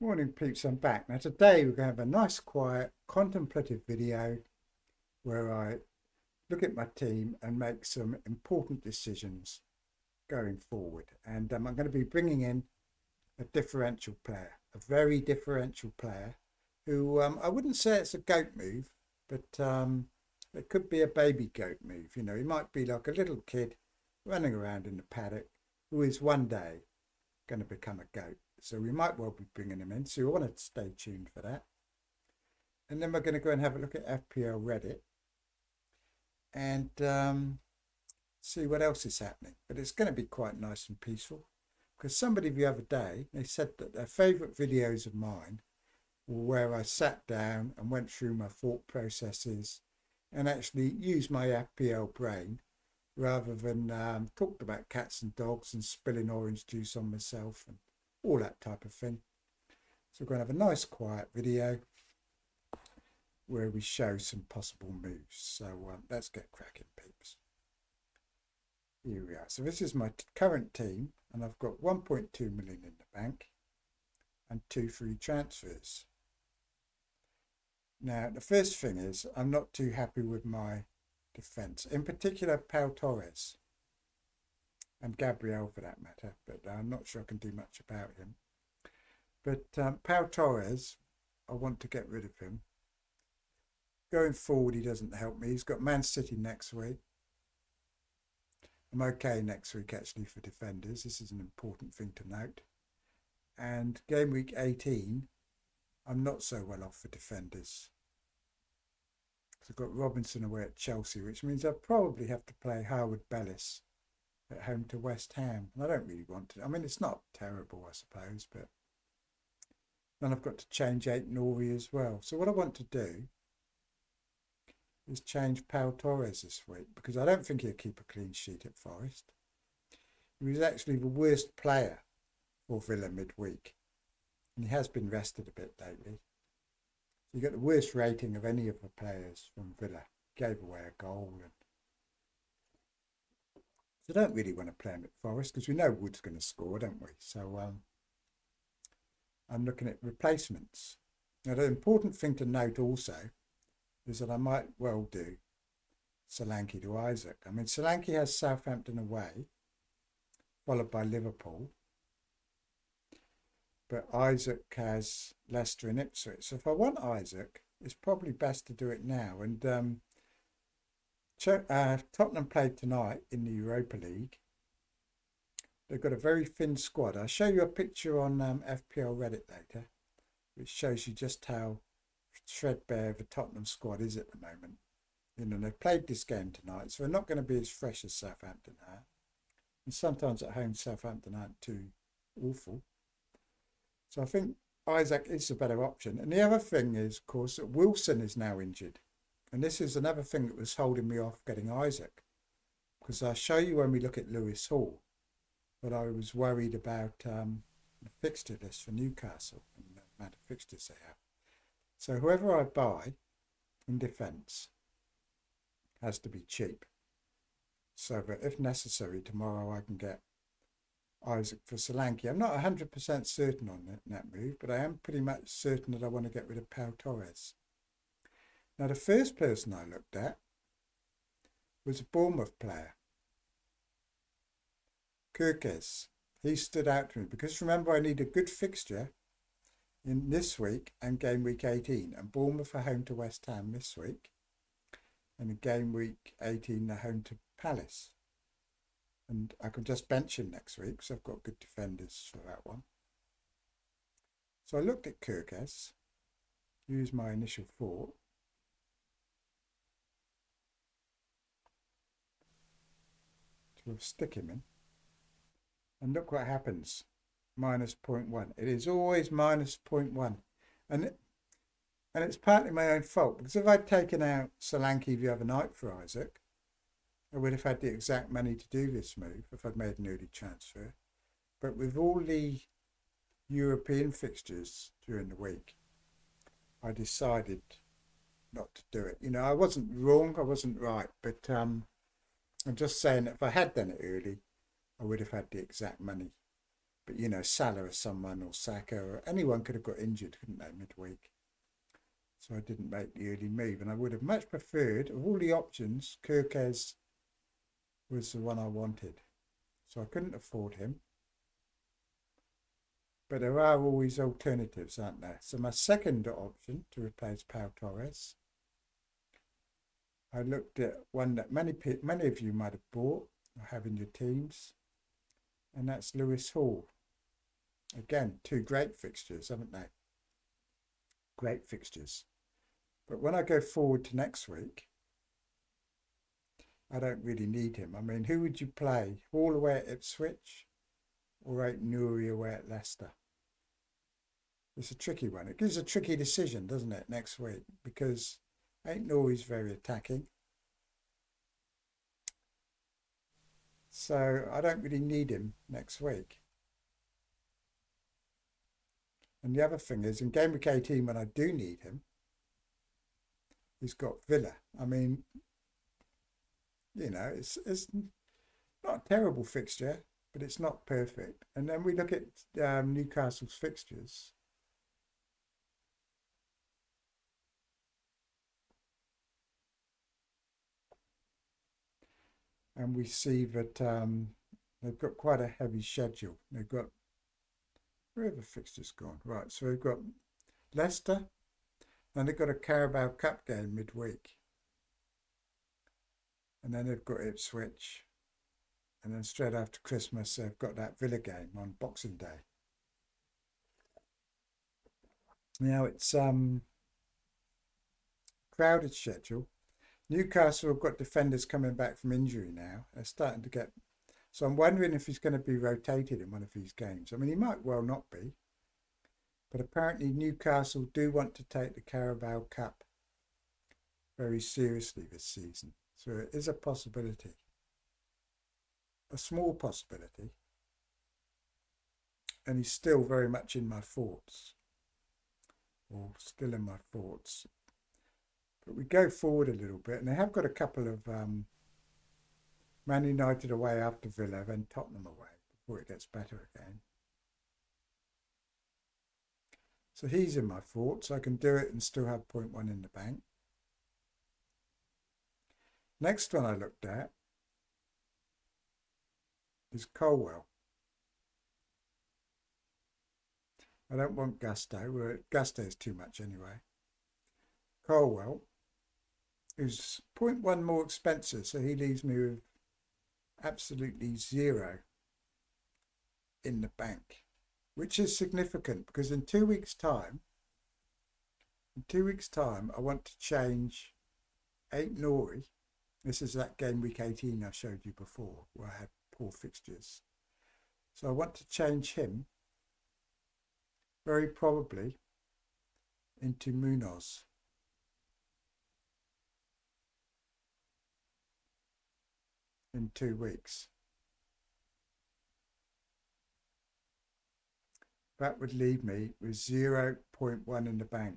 Morning peeps, I'm back. Now today we're going to have a nice quiet contemplative video where I look at my team and make some important decisions going forward. And I'm going to be bringing in a differential player, a very differential player who I wouldn't say it's a goat move, but it could be a baby goat move. You know, he might be like a little kid running around in the paddock who is one day going to become a goat. So we might well be bringing him in. So you want to stay tuned for that. And then we're going to go and have a look at FPL Reddit and see what else is happening. But it's going to be quite nice and peaceful because somebody the other day, they said that their favourite videos of mine were where I sat down and went through my thought processes and actually used my FPL brain rather than talked about cats and dogs and spilling orange juice on myself and all that type of thing. So we're going to have a nice quiet video where we show some possible moves. So let's get cracking, peeps. Here we are. So this is my current team, and I've got 1.2 million in the bank and 2 free transfers. Now, the first thing is I'm not too happy with my defence, in particular Pau Torres and Gabriel for that matter, but I'm not sure I can do much about him. But Pau Torres, I want to get rid of him. Going forward, he doesn't help me. He's got Man City next week. I'm okay next week actually for defenders. This is an important thing to note. And game week 18, I'm not so well off for defenders. So I've got Robinson away at Chelsea, which means I'll probably have to play Harwood Bellis at home to West Ham. And I don't really want to. I mean, it's not terrible, I suppose, but then I've got to change Aït-Nouri as well. So what I want to do is change Pau Torres this week because I don't think he'll keep a clean sheet at Forest. He was actually the worst player for Villa midweek, and he has been rested a bit lately. So you got the worst rating of any of the players from Villa. Gave away a goal, and so I don't really want to play him at Forest because we know Wood's going to score, don't we? So I'm looking at replacements. Now the important thing to note also is that I might well do Solanke to Isaac. I mean, Solanke has Southampton away, followed by Liverpool. But Isaac has Leicester and Ipswich. So if I want Isaac, it's probably best to do it now. And Tottenham played tonight in the Europa League. They've got a very thin squad. I'll show you a picture on FPL Reddit later, which shows you just how threadbare the Tottenham squad is at the moment. You know, they've played this game tonight, so they're not going to be as fresh as Southampton are. And sometimes at home, Southampton aren't too awful. So I think Isaac is a better option. And the other thing is, of course, that Wilson is now injured. And this is another thing that was holding me off getting Isaac. Because I'll show you when we look at Lewis Hall. But I was worried about the fixture list for Newcastle and the amount of fixtures they have. So whoever I buy in defence has to be cheap. So that if necessary, tomorrow I can get Isaac for Solanke. I'm not 100% certain on that move, but I am pretty much certain that I want to get rid of Pau Torres. Now, the first person I looked at was a Bournemouth player, Kirkes. He stood out to me because remember I need a good fixture in this week and game week 18, and Bournemouth are home to West Ham this week, and in game week 18 they're home to Palace. And I can just bench him next week because I've got good defenders for that one. So I looked at Kirkes, used my initial thought. To stick him in. And look what happens. Minus 0.1. It is always minus 0.1. And it's partly my own fault because if I'd taken out Solanke the other night for Isaac, I would have had the exact money to do this move if I'd made an early transfer. But with all the European fixtures during the week, I decided not to do it. You know, I wasn't wrong, I wasn't right, but I'm just saying that if I had done it early, I would have had the exact money. But, you know, Salah or someone or Saka or anyone could have got injured, couldn't they, midweek? So I didn't make the early move. And I would have much preferred, of all the options, Kirkes was the one I wanted. So I couldn't afford him. But there are always alternatives, aren't there? So my second option to replace Pau Torres, I looked at one that many of you might have bought or have in your teams, and that's Lewis Hall. Again, two great fixtures, haven't they? Great fixtures. But when I go forward to next week, I don't really need him. I mean, who would you play? Hall away at Ipswich or Ait-Nouri away at Leicester? It's a tricky one. It gives a tricky decision, doesn't it, next week? Because Ait-Nouri's very attacking. So I don't really need him next week. And the other thing is, in game week 18, when I do need him, he's got Villa. I mean, you know, it's not a terrible fixture, but it's not perfect. And then we look at Newcastle's fixtures. And we see that they've got quite a heavy schedule. They've got, where have the fixtures gone? Right, so they've got Leicester, and they've got a Carabao Cup game midweek. And then they've got Ipswich. And then straight after Christmas, they've got that Villa game on Boxing Day. Now it's crowded schedule. Newcastle have got defenders coming back from injury now. They're starting to get... So I'm wondering if he's going to be rotated in one of these games. I mean, he might well not be. But apparently Newcastle do want to take the Carabao Cup very seriously this season. So it is a possibility. A small possibility. And he's still very much in my thoughts. Or still in my thoughts. But we go forward a little bit, and they have got a couple of Man United away after Villa, then Tottenham away before it gets better again. So he's in my thoughts. I can do it and still have 0.1 in the bank. Next one I looked at is Colwell. I don't want Gusto. Gusto is too much anyway. Colwell is 0.1 more expensive, so he leaves me with absolutely zero in the bank, which is significant because in 2 weeks' time, I want to change Ait-Nouri. This is that game week 18 I showed you before, where I had poor fixtures. So I want to change him very probably into Munoz. In 2 weeks. That would leave me with 0.1 in the bank.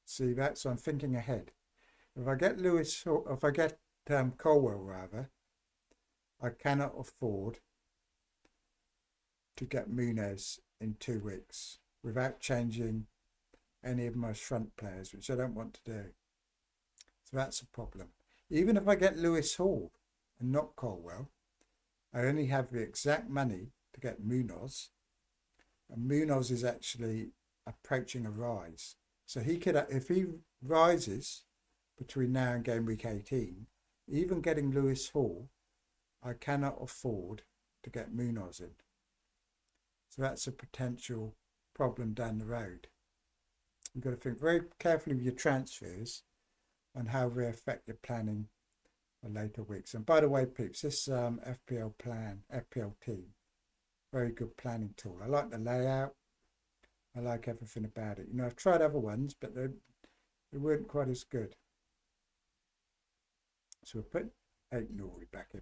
See that? So I'm thinking ahead. If I get Colwell rather, I cannot afford to get Munez in 2 weeks without changing any of my front players, which I don't want to do. So that's a problem. Even if I get Lewis Hall and not Colwell, I only have the exact money to get Munoz, and Munoz is actually approaching a rise. So he could, if he rises between now and game week 18, even getting Lewis Hall, I cannot afford to get Munoz in. So that's a potential problem down the road. You've got to think very carefully with your transfers and how they affect your planning for later weeks. And by the way, peeps, this FPL team, very good planning tool. I like the layout. I like everything about it. You know, I've tried other ones, but they weren't quite as good. So we'll put Ait-Nouri back in.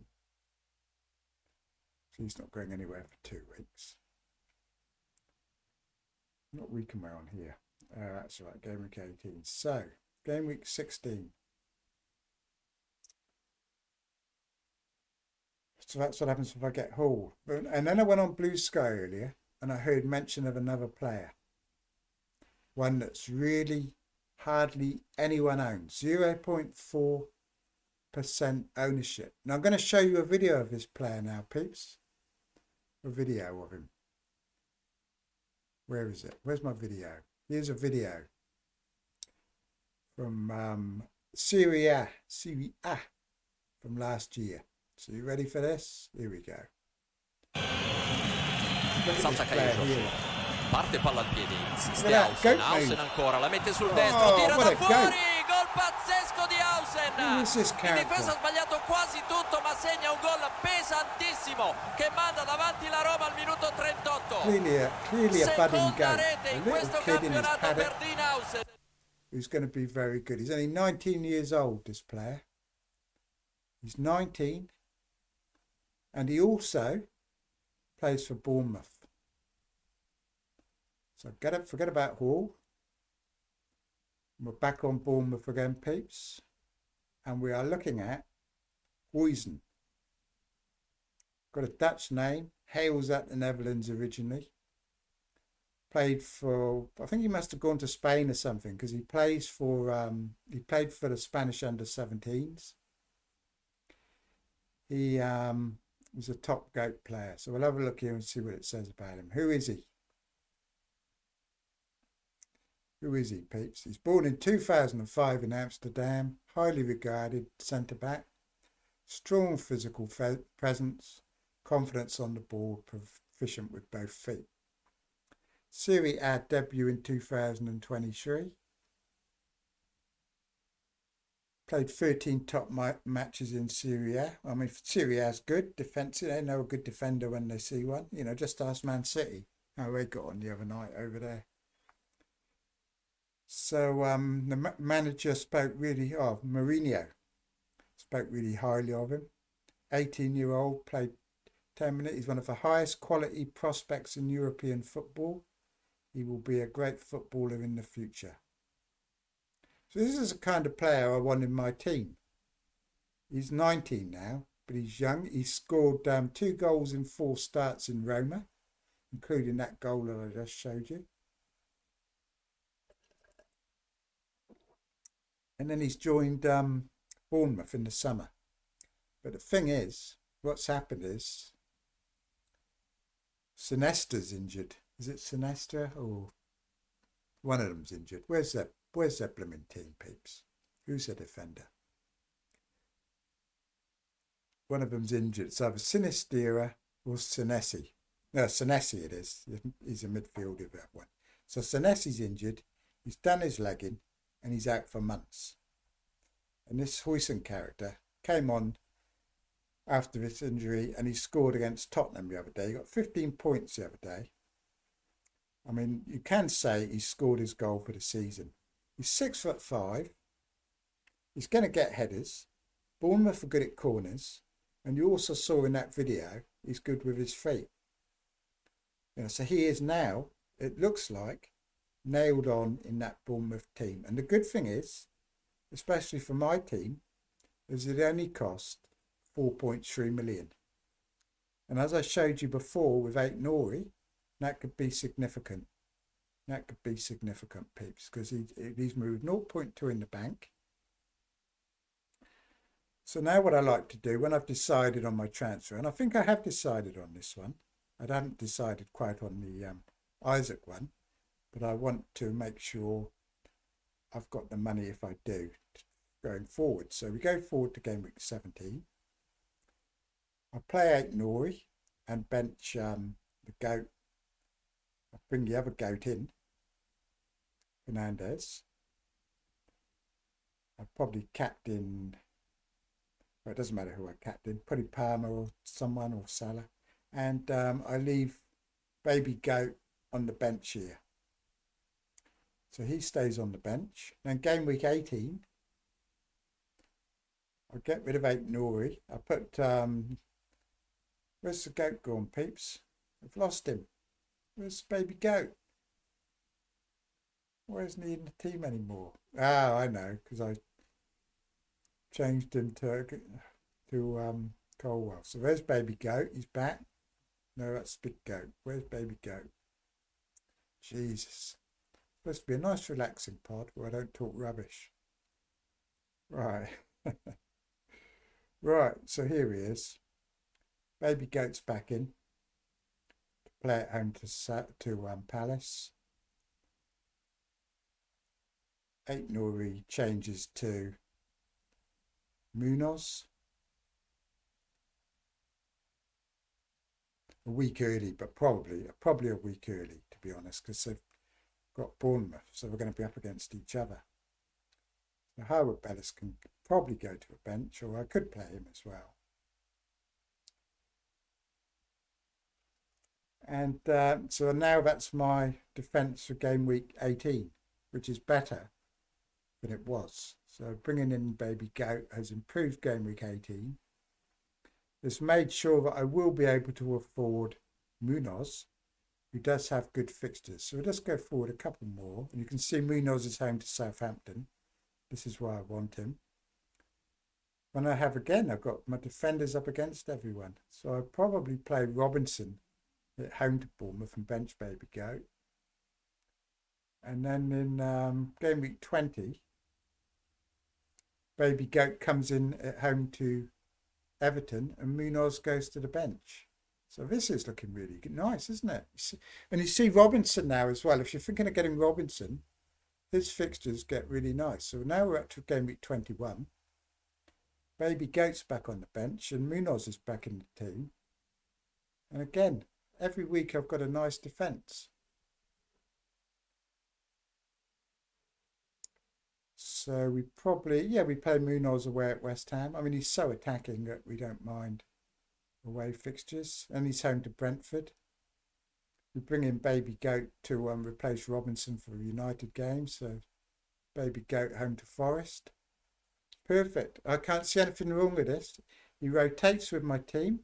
So he's not going anywhere for 2 weeks. What week am I on here? That's right, game week 18. So, game week 16. So that's what happens if I get hauled. And then I went on Blue Sky earlier and I heard mention of another player. One that's really hardly anyone owns. 0.4% ownership. Now I'm going to show you a video of this player now, peeps. A video of him. Where is it? Where's my video? Here's a video from Serie A from last year. So you ready for this? Here we go. Salta Caio. Parte palla al piede. Insiste Hausen ancora, la mette sul destro, tira da fuori. Gol pazzesco di Hausen. In difesa ha sbagliato quasi tutto, ma segna un gol pesantissimo che manda davanti la Roma al minuto 38. Clearly a budding goat. Rete in questo campionato per Dean Hausen. Who's going to be very good. He's only 19 years old, this player. He's 19. And he also plays for Bournemouth. So forget about Hall. We're back on Bournemouth again, peeps. And we are looking at Huijsen. Got a Dutch name. Hails at the Netherlands originally. Played for, I think he must have gone to Spain or something, because he played for the Spanish under-17s. He was a top goat player. So we'll have a look here and see what it says about him. Who is he? Who is he, peeps? He's born in 2005 in Amsterdam. Highly regarded centre-back. Strong physical presence. Confidence on the ball. Proficient with both feet. Serie A debut in 2023. Played 13 top matches in Serie A. I mean, Serie A's good. Defensive. They know a good defender when they see one. You know, just ask Man City how they got on the other night over there. So the manager spoke really of Mourinho. Spoke really highly of him. 18-year-old, played 10 minutes. He's one of the highest quality prospects in European football. He will be a great footballer in the future. So this is the kind of player I want in my team. He's 19 now, but he's young. He's scored 2 goals in 4 starts in Roma, including that goal that I just showed you. And then he's joined Bournemouth in the summer. But the thing is, what's happened is Sinester's injured. Is it Sinestra or one of them's injured? Where's that blooming team, peeps? Who's the defender? One of them's injured. It's either Sinistera or Senesi. No, Senesi it is. He's a midfielder, that one. So Senesi's injured. He's done his legging and he's out for months. And this Huijsen character came on after his injury and he scored against Tottenham the other day. He got 15 points the other day. I mean, you can say he scored his goal for the season. He's 6'5". He's going to get headers. Bournemouth are good at corners. And you also saw in that video, he's good with his feet. You know, so he is now, it looks like, nailed on in that Bournemouth team. And the good thing is, especially for my team, is it only cost 4.3 million. And as I showed you before with Aït-Nouri, that could be significant. That could be significant, peeps, because he's moved 0.2 in the bank. So now what I like to do, when I've decided on my transfer, and I think I have decided on this one. I haven't decided quite on the Isaac one, but I want to make sure I've got the money if I do going forward. So we go forward to game week 17. I play Aït-Nouri and bench the goat. I bring the other goat in, Fernandez. I probably captain, well, it doesn't matter who I captain, probably Palmer or someone or Salah. And I leave baby goat on the bench here. So he stays on the bench. Then game week 18, I'll get rid of Aït-Nouri. I put, where's the goat gone, peeps? I've lost him. Where's the baby goat? Why isn't he in the team anymore? Ah, I know, because I changed him to Colwell. So there's Baby Goat. He's back. No, that's Big Goat. Where's Baby Goat? Jesus. Supposed to be a nice relaxing pod where I don't talk rubbish. Right. Right, so here he is. Baby Goat's back in. Play at home to Palace. 8 Nori changes to Munoz. A week early, but probably a week early, to be honest, because they've got Bournemouth, so we're going to be up against each other. So Howard Bellis can probably go to a bench, or I could play him as well. And so now that's my defence for game week 18, which is better than it was. So bringing in Baby Goat has improved game week 18. It's made sure that I will be able to afford Munoz, who does have good fixtures. So let's go forward a couple more. And you can see Munoz is home to Southampton. This is why I want him. When I have again, I've got my defenders up against everyone. So I'll probably play Robinson at home to Bournemouth and bench Baby Goat. And then in game week 20, Baby Goat comes in at home to Everton and Munoz goes to the bench. So this is looking really nice, isn't it? And you see Robinson now as well. If you're thinking of getting Robinson, his fixtures get really nice. So now we're up to game week 21. Baby Goat's back on the bench and Munoz is back in the team. And again, every week I've got a nice defence. So we probably, we play Munoz away at West Ham. I mean, he's so attacking that we don't mind away fixtures. And he's home to Brentford. We bring in Baby Goat to replace Robinson for a United game. So Baby Goat home to Forest. Perfect. I can't see anything wrong with this. He rotates with my team.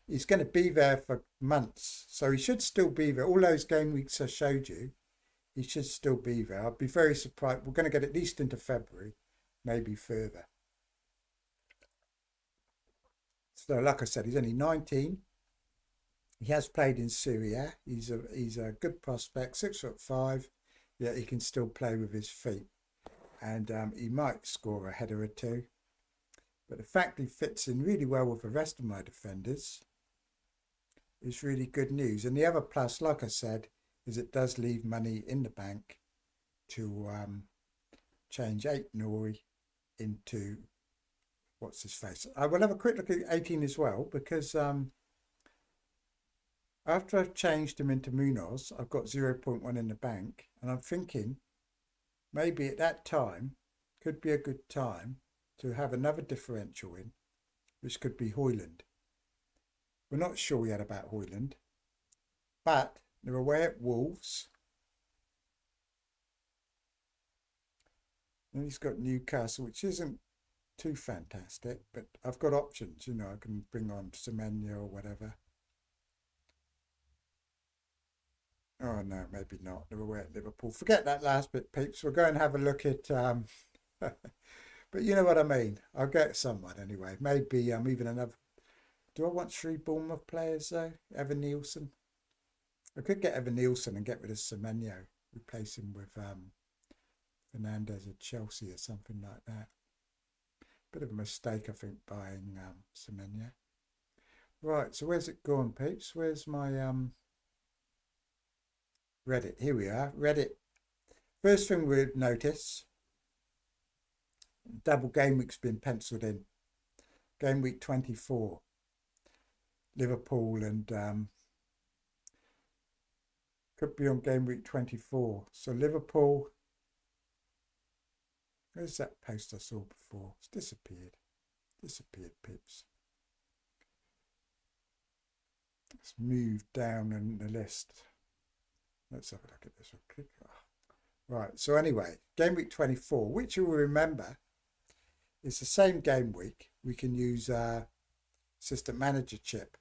He's going to be there for months. So he should still be there. All those game weeks I showed you, he should still be there. I'd be very surprised. We're going to get at least into February, maybe further. So like I said, he's only 19. He has played in Syria. He's a good prospect, 6'5". Yet he can still play with his feet. And he might score a header or two. But the fact he fits in really well with the rest of my defenders is really good news. And the other plus, like I said, is it does leave money in the bank to change 8 Nori into what's his face. I will have a quick look at 18 as well, because after I've changed him into Munoz, I've got 0.1 in the bank, and I'm thinking maybe at that time could be a good time to have another differential in, which could be Hoyland. We're not sure yet about Hoyland, but they're away at Wolves. And he's got Newcastle, which isn't too fantastic, but I've got options. You know, I can bring on Semenyo or whatever. Oh, no, maybe not. They're away at Liverpool. Forget that last bit, peeps. We'll go and have a look at... but you know what I mean. I'll get someone anyway. Maybe even another... Do I want 3 Bournemouth players, though? Evan Nielsen? I could get Evan Nielsen and get rid of Semenyo. Replace him with Fernandez at Chelsea or something like that. Bit of a mistake, I think, buying Semenyo. Right, so where's it gone, peeps? Where's my... Reddit, here we are, Reddit. First thing we'd notice, double game week's been penciled in. Game week 24. Liverpool and could be on game week 24. So Liverpool, where's that post I saw before? It's disappeared. Disappeared, pips. Let's move down in the list. Let's have a look at this one. Right, so anyway, game week 24, which you will remember is the same game week. We can use our assistant manager chip.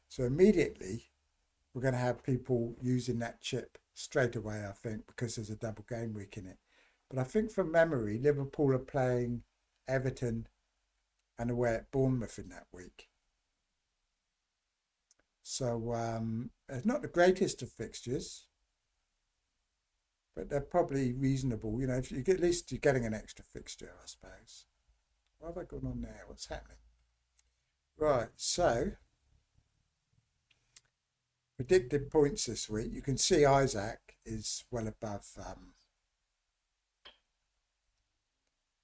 So immediately, we're going to have people using that chip straight away, I think, because there's a double game week in it. But I think from memory, Liverpool are playing Everton and away at Bournemouth in that week. So it's not the greatest of fixtures, but they're probably reasonable. You know, if you get, at least you're getting an extra fixture, I suppose. What have I got on there? What's happening? Right, so predicted points this week. You can see Isaac is well above.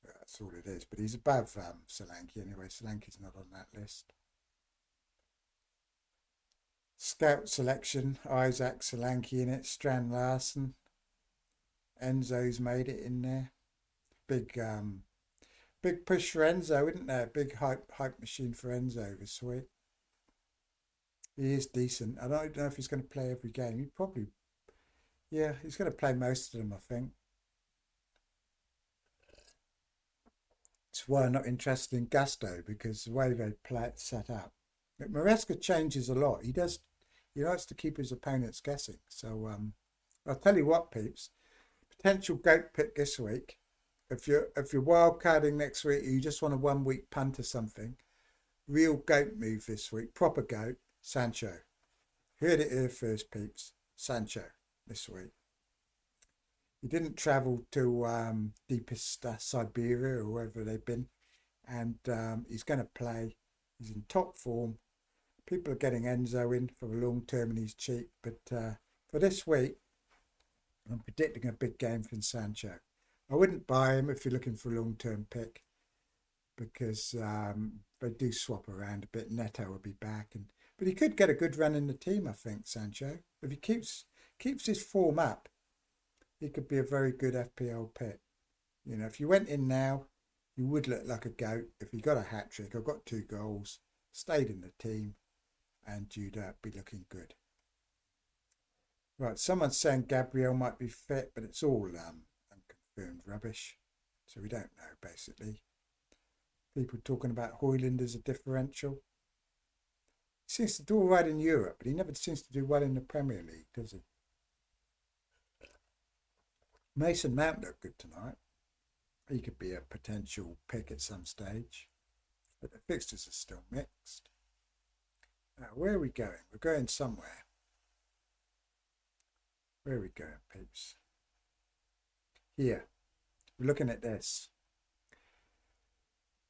That's all it is, but he's above Solanke anyway. Solanke's not on that list. Scout selection: Isaac, Solanke in it. Strand Larsen. Enzo's made it in there. Big push for Enzo, isn't there? Big hype machine for Enzo this week. He is decent. I don't know if he's going to play every game. He probably, yeah, he's going to play most of them, I think. It's why I'm not interested in Gusto, because the way they play it set up. But Maresca changes a lot. He likes to keep his opponents guessing. So I'll tell you what, peeps. Potential goat pick this week. If you're wildcarding next week, you just want a 1 week punt or something. Real goat move this week. Proper goat. Sancho. Heard it here first, peeps. Sancho this week. He didn't travel to deepest Siberia or wherever they've been, and he's going to play. He's in top form. People are getting Enzo in for the long term and he's cheap, but for this week, I'm predicting a big game from Sancho. I wouldn't buy him if you're looking for a long term pick, because they do swap around a bit. Neto will be back, but he could get a good run in the team, I think, Sancho. If he keeps his form up, he could be a very good FPL pick. You know, if you went in now, you would look like a goat. If you got a hat trick, or got 2 goals, stayed in the team, and you'd be looking good. Right, someone's saying Gabriel might be fit, but it's all unconfirmed rubbish. So we don't know, basically. People talking about Højlund as a differential. He seems to do all right in Europe, but he never seems to do well in the Premier League, does he? Mason Mount looked good tonight. He could be a potential pick at some stage, but the fixtures are still mixed. Now, where are we going? We're going somewhere. Where are we going, peeps? Here. We're looking at this.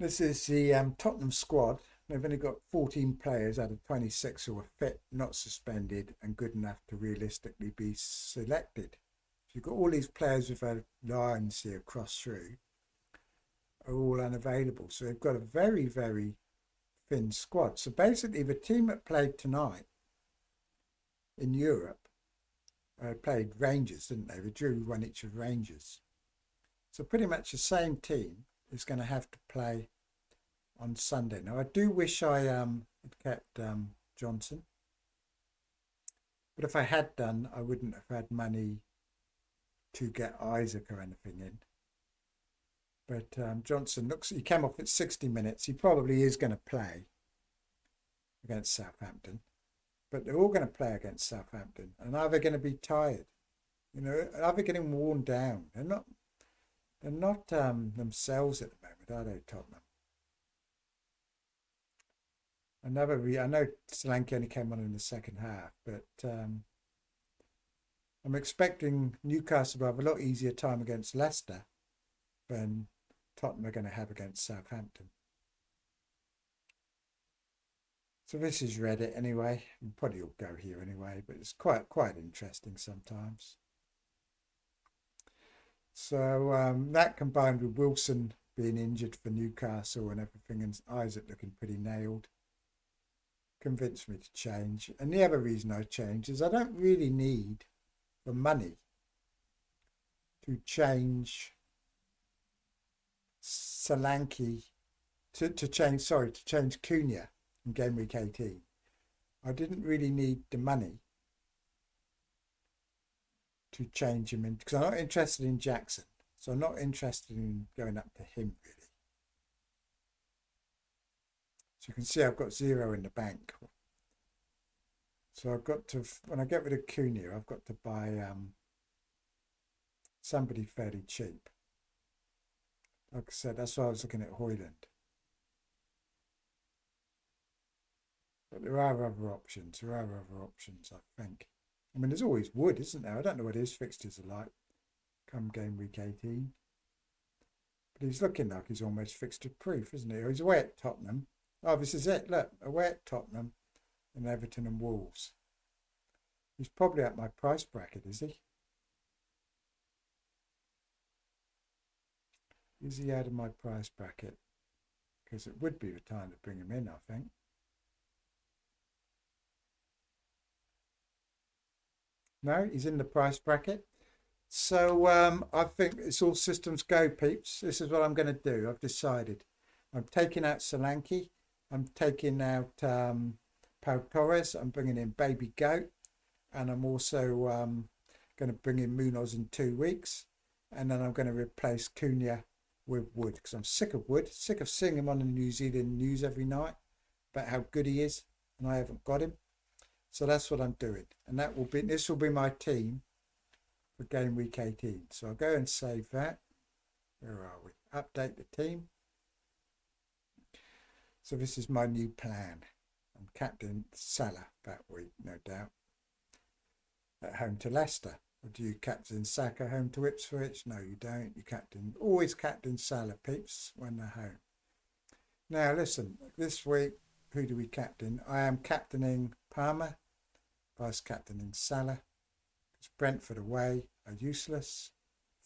This is the Tottenham squad. They've only got 14 players out of 26 who are fit, not suspended, and good enough to realistically be selected. So you've got all these players with their lines here cross through, are all unavailable. So they've got a very, very thin squad. So basically the team that played tonight in Europe played Rangers, didn't they? They drew 1 each of Rangers. So pretty much the same team is going to have to play on Sunday. Now I do wish I had kept Johnson, but if I had done, I wouldn't have had money to get Isaac or anything in. But Johnson he came off at 60 minutes. He probably is going to play against Southampton, but they're all going to play against Southampton, and are they going to be tired? You know, are they getting worn down? They're not themselves at the moment, are they, Tottenham? I know Solanke only came on in the second half, but I'm expecting Newcastle to have a lot easier time against Leicester than Tottenham are going to have against Southampton. So this is Reddit anyway. We'll probably all go here anyway, but it's quite interesting sometimes. So that combined with Wilson being injured for Newcastle and everything, and Isaac looking pretty nailed, convinced me to change. And the other reason I changed is I don't really need the money to change Solanke, to change Cunha in game week 18. I didn't really need the money to change him in, because I'm not interested in Jackson, so I'm not interested in going up to him really. So you can see I've got 0 in the bank. So I've got to, when I get rid of Cunha, I've got to buy somebody fairly cheap. Like I said, that's why I was looking at Højlund. But there are other options. There are other options, I think. I mean, there's always Wood, isn't there? I don't know what his fixtures are like come game week 18. But he's looking like he's almost fixture proof, isn't he? He's away at Tottenham. Oh, this is it. Look, away at Tottenham and Everton and Wolves. He's probably at my price bracket, is he? Is he out of my price bracket? Because it would be the time to bring him in, I think. No, he's in the price bracket. So I think it's all systems go, peeps. This is what I'm going to do. I've decided. I'm taking out Solanke. I'm taking out Pau Torres. I'm bringing in Baby Goat. And I'm also going to bring in Munoz in 2 weeks. And then I'm going to replace Cunha with Wood. Because I'm sick of Wood. Sick of seeing him on the New Zealand news every night about how good he is. And I haven't got him. So that's what I'm doing. And this will be my team for game week 18. So I'll go and save that. Where are we? Update the team. So this is my new plan. I'm captain Salah that week, no doubt. At home to Leicester. Or do you captain Saka home to Ipswich? No, you don't. You always captain Salah, peeps, when they're home. Now listen, this week, who do we captain? I am captaining Palmer, vice captaining Salah. It's Brentford away are useless.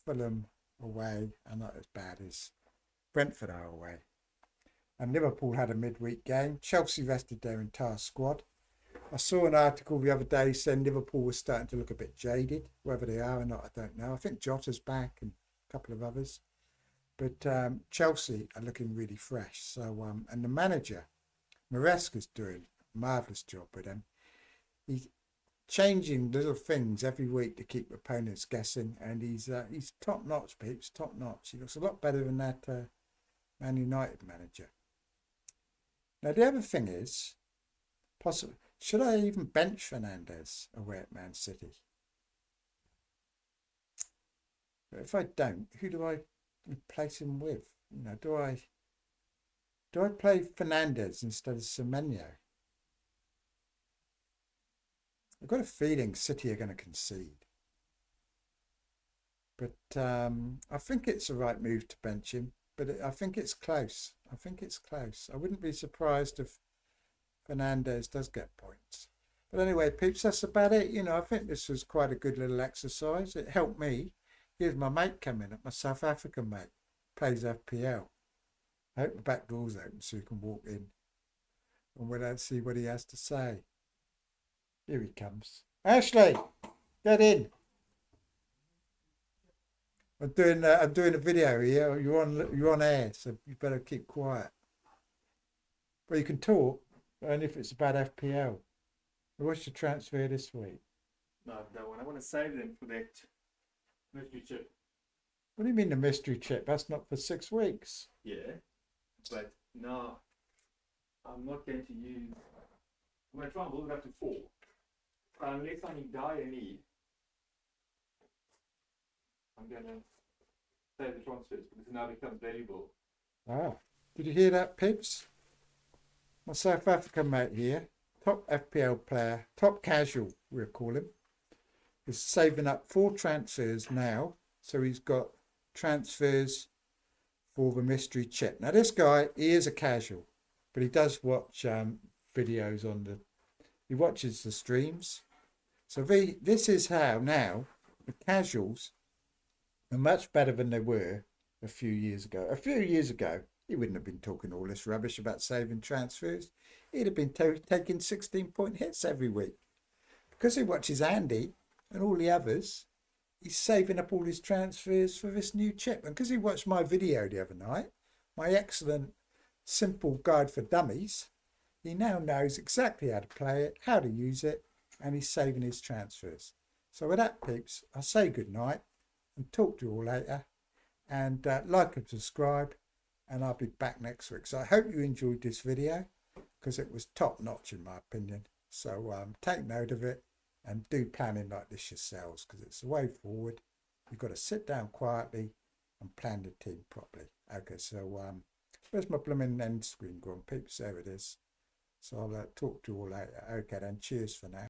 Fulham away are not as bad as Brentford are away. And Liverpool had a midweek game. Chelsea rested their entire squad. I saw an article the other day saying Liverpool was starting to look a bit jaded. Whether they are or not, I don't know. I think Jota's back and a couple of others. But Chelsea are looking really fresh. So and the manager, Maresca's doing a marvellous job with them. He's changing little things every week to keep opponents guessing, and he's top notch, peeps, top notch. He looks a lot better than that Man United manager. Now the other thing is, possibly, should I even bench Fernandes away at Man City? But if I don't, who do I replace him with? You know, do I play Fernandes instead of Semenyo? I've got a feeling City are going to concede. But I think it's the right move to bench him. But I think it's close. I wouldn't be surprised if Fernandes does get points. But anyway, peeps, that's about it. You know, I think this was quite a good little exercise. It helped me. Here's my mate coming up, my South African mate. Plays FPL. I hope the back door's open so you can walk in. And we'll see what he has to say. Here he comes. Ashley, get in. I'm doing a video here. You're on air, so you better keep quiet. But you can talk, only if it's about FPL. What's your transfer this week? No, that one. I want to save them for that mystery chip. What do you mean the mystery chip? That's not for 6 weeks. Yeah, but no, I'm not going to use. I'm going to try and build it up to 4. Unless I die a need, I'm going to save the transfers because it now becomes valuable. Ah, did you hear that, Pips? My South African mate here, top FPL player, top casual, we'll call him, is saving up 4 transfers now. So he's got transfers for the mystery chip. Now this guy, he is a casual, but he does watch videos on he watches the streams. So this is how now the casuals are much better than they were a few years ago. A few years ago, he wouldn't have been talking all this rubbish about saving transfers. He'd have been taking 16-point hits every week. Because he watches Andy and all the others, he's saving up all his transfers for this new chip. And because he watched my video the other night, my excellent simple guide for dummies, he now knows exactly how to play it, how to use it, and he's saving his transfers. So with that, peeps, I'll say good night and talk to you all later. And like and subscribe, and I'll be back next week. So I hope you enjoyed this video because it was top notch in my opinion. So take note of it and do planning like this yourselves because it's the way forward. You've got to sit down quietly and plan the team properly. Okay, so where's my blooming end screen gone, peeps? There it is. So I'll talk to you all later. Okay then, cheers for now.